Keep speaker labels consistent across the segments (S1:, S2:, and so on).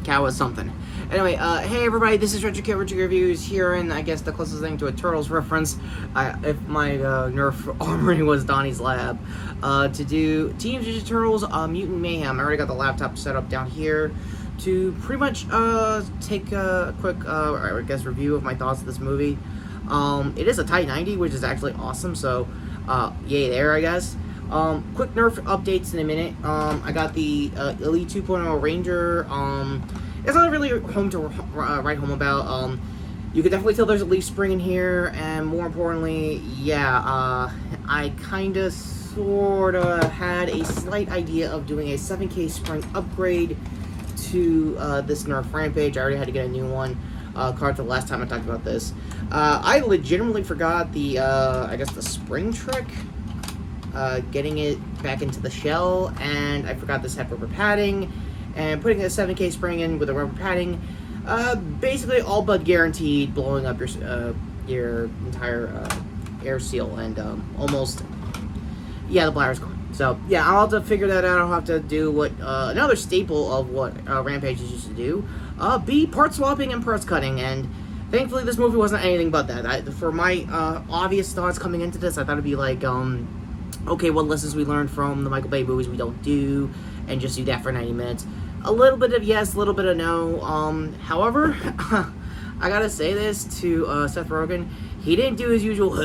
S1: cow is something. Anyway, hey everybody, this is Retrokid Reviews here, and I guess the closest thing to a Turtles reference, if my Nerf armory was Donnie's lab, to do Teenage Mutant Turtles Mutant Mayhem. I already got the laptop set up down here to pretty much take a quick, I guess, review of my thoughts of this movie. It is a tight 90, which is actually awesome, so yay there, I guess. Quick Nerf updates in a minute. I got the Elite 2.0 Ranger. It's not really home to write home about. You could definitely tell there's a leaf spring in here, and more importantly, yeah, I kinda sorta had a slight idea of doing a 7K spring upgrade to this Nerf Rampage. I already had to get a new one. Card to the last time I talked about this. I legitimately forgot the, I guess the spring trick. Getting it back into the shell, and I forgot this had rubber padding, and putting a 7K spring in with a rubber padding, basically all but guaranteed blowing up your entire air seal, and almost, yeah, the bladder's gone. So yeah, I'll have to figure that out. I'll have to do what another staple of what Rampages used to do, be part swapping and parts cutting, and thankfully this movie wasn't anything but that. For my obvious thoughts coming into this, I thought it'd be like, okay, what lessons we learned from the Michael Bay movies we don't do, and just do that for 90 minutes. A little bit of yes, a little bit of no. However, I gotta say this to Seth Rogen. He didn't do his usual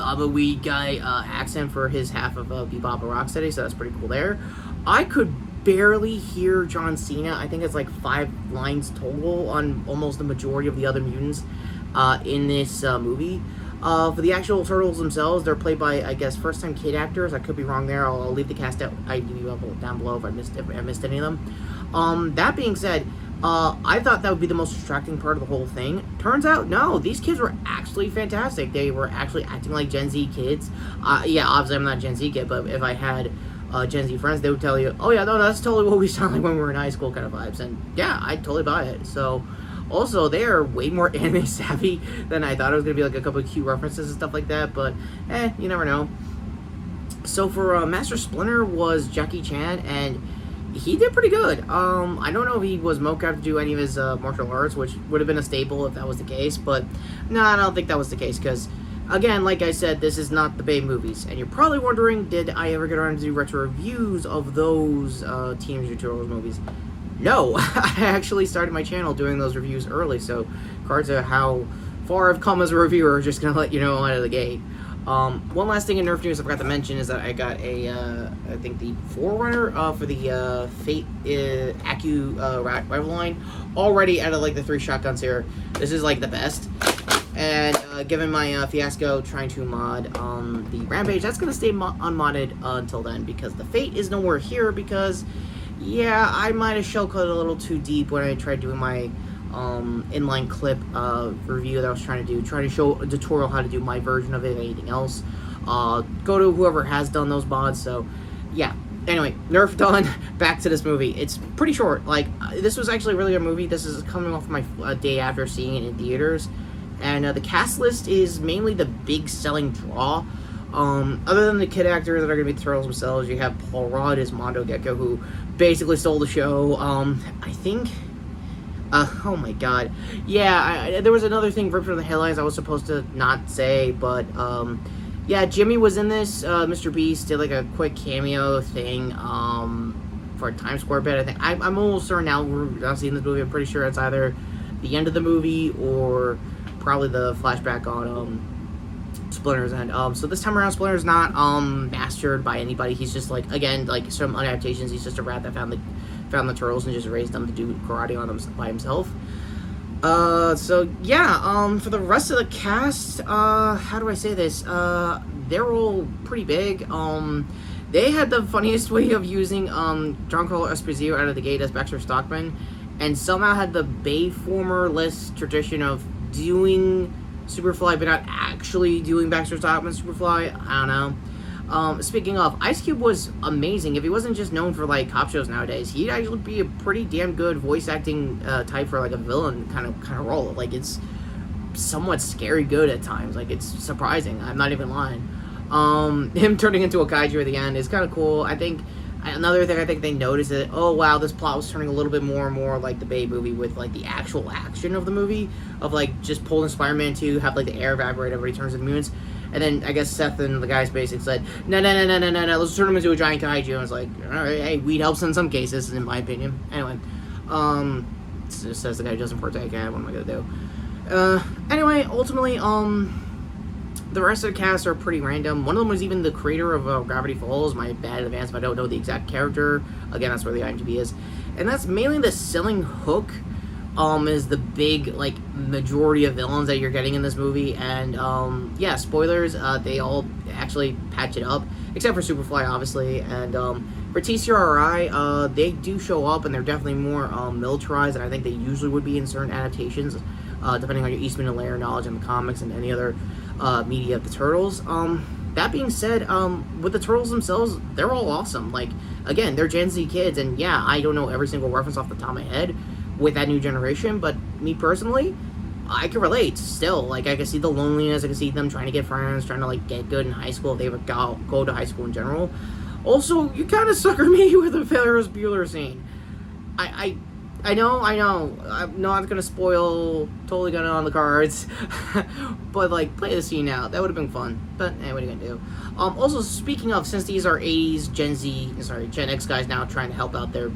S1: I'm a weed guy accent for his half of Bebop and Rocksteady, so that's pretty cool there. I could barely hear John Cena. I think it's like 5 lines total on almost the majority of the other mutants in this movie. For the actual Turtles themselves, they're played by, I guess, first-time kid actors. I could be wrong there. I'll leave the cast ID level down below if I missed any of them. That being said, I thought that would be the most distracting part of the whole thing. Turns out, no. These kids were actually fantastic. They were actually acting like Gen Z kids. Yeah, obviously I'm not a Gen Z kid, but if I had Gen Z friends, they would tell you, oh yeah, no, that's totally what we sound like when we were in high school kind of vibes. And yeah, I'd totally buy it. So... also, they are way more anime savvy than I thought. It was going to be like a couple of cute references and stuff like that, but you never know. So for Master Splinter was Jackie Chan, and he did pretty good. I don't know if he was mocap to do any of his martial arts, which would have been a staple if that was the case, but no, I don't think that was the case, because again, like I said, this is not the Bay movies, and you're probably wondering, did I ever get around to do retro reviews of those Teenage Mutant Turtles movies? No, I actually started my channel doing those reviews early, so cards of how far I've come as a reviewer, just gonna let you know out of the gate. One last thing in Nerf news I forgot to mention is that I got a, I think the Forerunner for the Fate Accu rifle line, already out of like the 3 shotguns here. This is like the best. And given my fiasco trying to mod the Rampage, that's gonna stay unmodded until then, because the Fate is nowhere here, because... yeah, I might have shell-coded a little too deep when I tried doing my inline clip review that I was trying to show a tutorial how to do my version of it and anything else. Go to whoever has done those mods, so yeah. Anyway, Nerf done, back to this movie. It's pretty short. Like, this was actually really a movie. This is coming off my day after seeing it in theaters. And the cast list is mainly the big selling draw. Other than the kid actors that are going to be the Turtles themselves, you have Paul Rudd as Mondo Gecko, who basically stole the show. I think, oh my god, yeah, there was another thing ripped from the headlines I was supposed to not say, but, yeah, Jimmy was in this. Mr. Beast did, like, a quick cameo thing, for a Times Square bit, I think. I'm almost certain now we're not seeing this movie. I'm pretty sure it's either the end of the movie or probably the flashback on, Splinter's end. So this time around, Splinter's not mastered by anybody. He's just like, again, like some adaptations. He's just a rat that found the turtles and just raised them to do karate on them by himself. So yeah. For the rest of the cast, how do I say this? They're all pretty big. They had the funniest way of using Giancarlo Esposito out of the gate as Baxter Stockman, and somehow had the Bayformer-less tradition of doing Superfly, but not actually doing Baxter Stockman Superfly. I don't know. Speaking of, Ice Cube was amazing. If he wasn't just known for like cop shows nowadays, he'd actually be a pretty damn good voice acting type for like a villain kind of role. Like, it's somewhat scary good at times. Like, it's surprising. I'm not even lying. Him turning into a kaiju at the end is kind of cool. I think Another thing I think they noticed is that, oh wow, this plot was turning a little bit more and more like the Bay movie with like the actual action of the movie of like just pulling Spider-Man 2, have like the air evaporate, everybody turns into mutants. And then I guess Seth and the guys basically said, no, let's turn him into a giant kaiju. And it's like, all right, hey, weed helps in some cases, in my opinion. Anyway, it just says the guy who doesn't partake. What am I gonna do? Anyway, ultimately, the rest of the cast are pretty random. One of them was even the creator of Gravity Falls. My bad advance, but I don't know the exact character. Again, that's where the IMDb is. And that's mainly the selling hook, is the big, like, majority of villains that you're getting in this movie. And, yeah, spoilers, they all actually patch it up. Except for Superfly, obviously. And, for TCRI, they do show up, and they're definitely more, militarized than I think they usually would be in certain adaptations. Depending on your Eastman and Layer knowledge in the comics and any other media of the Turtles. That being said, with the Turtles themselves, they're all awesome. Like, again, they're Gen Z kids, and yeah, I don't know every single reference off the top of my head with that new generation, but me personally, I can relate still. Like, I can see the loneliness, I can see them trying to get friends, trying to, like, get good in high school if they ever go to high school in general. Also, you kind of sucker me with the Ferris Bueller scene. I know, I'm not gonna spoil, totally gonna on the cards, but, like, play the scene out, that would have been fun, but, what are you gonna do? Also, speaking of, since these are 80s Gen X guys now trying to help out their,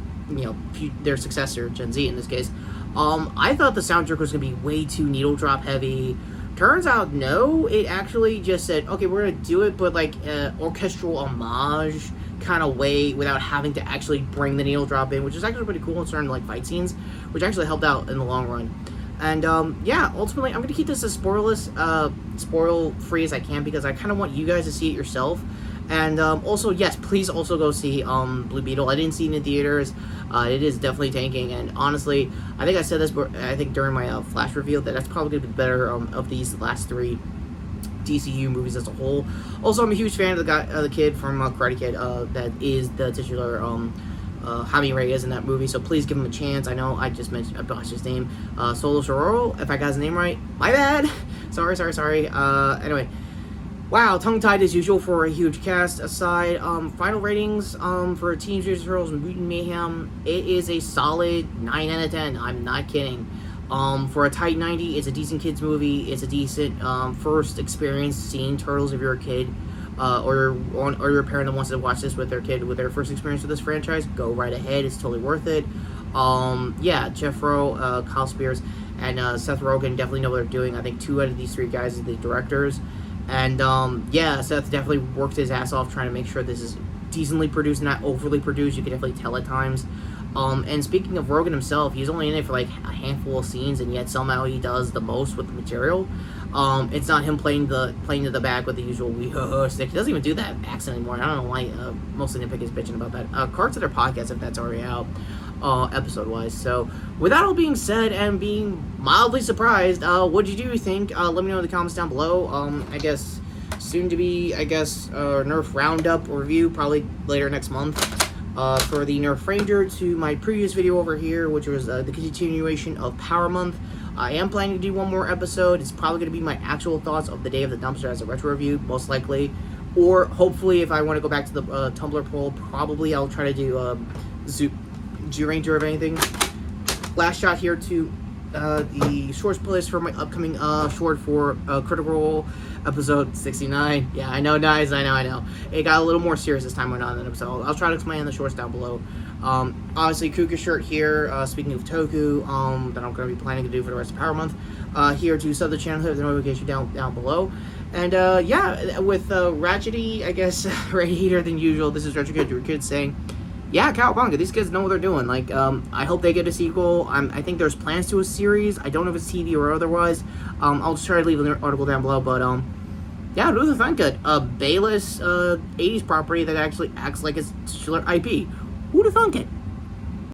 S1: their successor, Gen Z in this case, I thought the soundtrack was gonna be way too needle drop heavy. Turns out, no, it actually just said, okay, we're gonna do it, but, like, orchestral homage kind of way without having to actually bring the needle drop in, which is actually pretty cool in certain, like, fight scenes, which actually helped out in the long run. And, yeah, ultimately, I'm going to keep this as spoil-free as I can, because I kind of want you guys to see it yourself. And, also, yes, please also go see, Blue Beetle. I didn't see it in theaters. It is definitely tanking, and honestly, I think I said this, I think during my, Flash reveal, that that's probably going to be better, of these last three DCU movies as a whole. Also, I'm a huge fan of the kid from Karate Kid that is the titular Jaime Reyes in that movie, so please give him a chance. I know I just mentioned, I botched his name, Solo Sororo, if I got his name right, my bad. sorry. Anyway, wow, tongue-tied as usual for a huge cast aside. Final ratings for Teenage Mutant Turtles and Mutant Mayhem, it is a solid 9 out of 10. I'm not kidding. For a tight 90, it's a decent kids movie. It's a decent first experience seeing Turtles if you're a kid, or you're a parent that wants to watch this with their kid with their first experience with this franchise. Go right ahead. It's totally worth it. Yeah, Jeff Rowe, Kyle Spears, and Seth Rogen definitely know what they're doing. I think 2 out of these 3 guys are the directors, and yeah, Seth definitely worked his ass off trying to make sure this is decently produced, not overly produced. You can definitely tell at times. And speaking of Rogen himself, he's only in it for like a handful of scenes, and yet somehow he does the most with the material. It's not him playing to the back with the usual wee stick. He doesn't even do that accent anymore. I don't know why. Mostly nitpick is bitching about that. Cards to their podcast if that's already out, episode wise. So with that all being said, and being mildly surprised, what did you think? Let me know in the comments down below. I guess soon to be, Nerf Roundup review probably later next month. For the Nerf Ranger to my previous video over here, which was the continuation of Power Month. I am planning to do one more episode. It's probably going to be my actual thoughts of the Day of the Dumpster as a retro review, most likely. Or hopefully, if I want to go back to the Tumblr poll, probably I'll try to do G-Ranger of anything. Last shot here to the shorts playlist for my upcoming short for Critical Role episode 69. Yeah, I know, guys. I know. It got a little more serious as time went on in the episode. I'll try to explain the shorts down below. Obviously, Kuka shirt here. Speaking of Toku, that I'm going to be planning to do for the rest of Power Month. Here to sub the channel, hit the notification down below. And yeah, with Ratchety, I guess, radiator than usual. This is Retrokid, your kids saying, yeah, cowabunga, these kids know what they're doing. Like, I hope they get a sequel. I think there's plans to a series. I don't know if it's TV or otherwise. I'll just try to leave an article down below, but, yeah, it doesn't sound good. A Bayless 80s property that actually acts like it's titular IP. Who'd have thunk it?